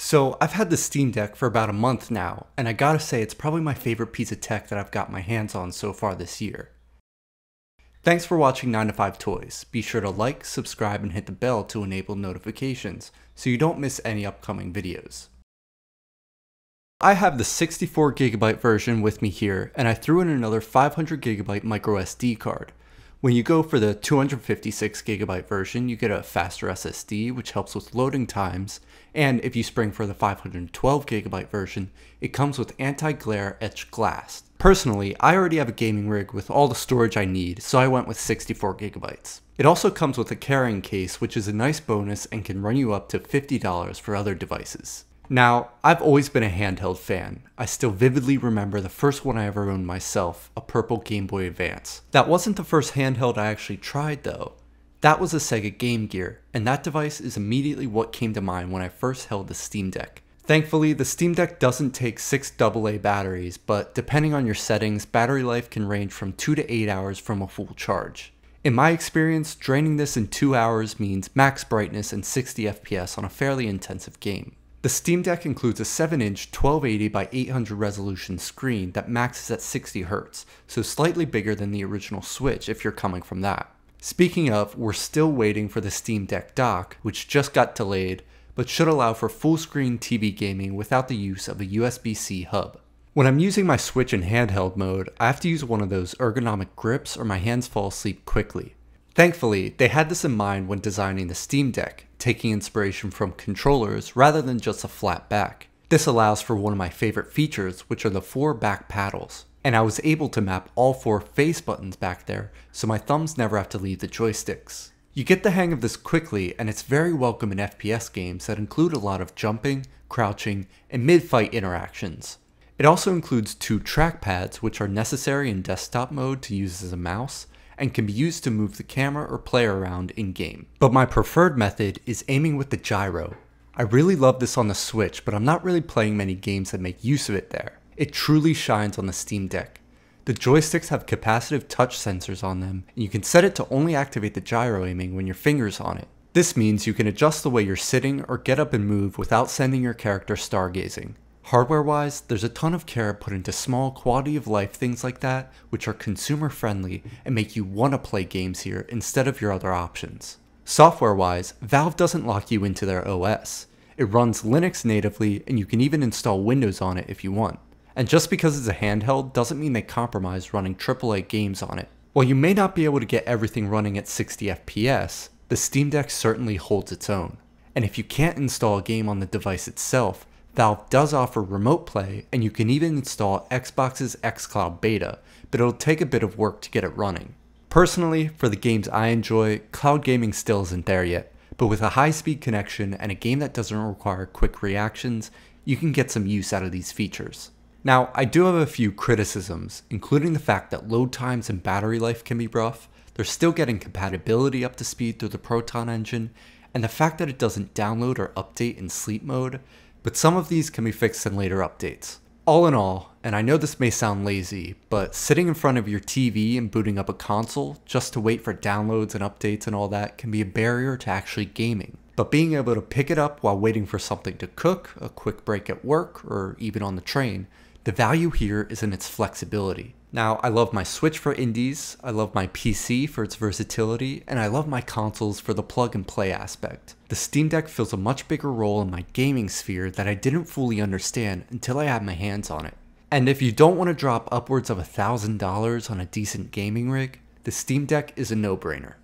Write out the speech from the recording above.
So I've had the Steam Deck for about a month now, and I gotta say it's probably my favorite piece of tech that I've got my hands on so far this year. Thanks for watching 9 to 5 Toys. Be sure to like, subscribe, and hit the bell to enable notifications so you don't miss any upcoming videos. I have the 64GB version with me here, and I threw in another 500GB microSD card. When you go for the 256GB version, you get a faster SSD, which helps with loading times, and if you spring for the 512GB version, it comes with anti-glare etched glass. Personally, I already have a gaming rig with all the storage I need, so I went with 64GB. It also comes with a carrying case, which is a nice bonus and can run you up to $50 for other devices. Now, I've always been a handheld fan. I still vividly remember the first one I ever owned myself, a purple Game Boy Advance. That wasn't the first handheld I actually tried though. That was a Sega Game Gear, and that device is immediately what came to mind when I first held the Steam Deck. Thankfully, the Steam Deck doesn't take 6 AA batteries, but depending on your settings, battery life can range from 2 to 8 hours from a full charge. In my experience, draining this in 2 hours means max brightness and 60 FPS on a fairly intensive game. The Steam Deck includes a 7-inch 1280 by 800 resolution screen that maxes at 60Hz, so slightly bigger than the original Switch if you're coming from that. Speaking of, we're still waiting for the Steam Deck dock, which just got delayed, but should allow for full screen TV gaming without the use of a USB-C hub. When I'm using my Switch in handheld mode, I have to use one of those ergonomic grips or my hands fall asleep quickly. Thankfully, they had this in mind when designing the Steam Deck, taking inspiration from controllers rather than just a flat back. This allows for one of my favorite features, which are the 4 back paddles, and I was able to map all 4 face buttons back there so my thumbs never have to leave the joysticks. You get the hang of this quickly, and it's very welcome in FPS games that include a lot of jumping, crouching, and mid-fight interactions. It also includes 2 trackpads, which are necessary in desktop mode to use as a mouse, and can be used to move the camera or player around in-game. But my preferred method is aiming with the gyro. I really love this on the Switch, but I'm not really playing many games that make use of it there. It truly shines on the Steam Deck. The joysticks have capacitive touch sensors on them, and you can set it to only activate the gyro aiming when your finger's on it. This means you can adjust the way you're sitting or get up and move without sending your character stargazing. Hardware-wise, there's a ton of care put into small quality of life things like that, which are consumer friendly and make you want to play games here instead of your other options. Software-wise, Valve doesn't lock you into their OS. It runs Linux natively, and you can even install Windows on it if you want. And just because it's a handheld doesn't mean they compromise running AAA games on it. While you may not be able to get everything running at 60 FPS, the Steam Deck certainly holds its own. And if you can't install a game on the device itself, Valve does offer remote play, and you can even install Xbox's xCloud beta, but it'll take a bit of work to get it running. Personally, for the games I enjoy, cloud gaming still isn't there yet, but with a high-speed connection and a game that doesn't require quick reactions, you can get some use out of these features. Now, I do have a few criticisms, including the fact that load times and battery life can be rough, they're still getting compatibility up to speed through the Proton engine, and the fact that it doesn't download or update in sleep mode, but some of these can be fixed in later updates. All in all, and I know this may sound lazy, but sitting in front of your TV and booting up a console just to wait for downloads and updates and all that can be a barrier to actually gaming. But being able to pick it up while waiting for something to cook, a quick break at work, or even on the train, the value here is in its flexibility. Now, I love my Switch for indies, I love my PC for its versatility, and I love my consoles for the plug and play aspect. The Steam Deck fills a much bigger role in my gaming sphere that I didn't fully understand until I had my hands on it. And if you don't want to drop upwards of $1,000 on a decent gaming rig, the Steam Deck is a no-brainer.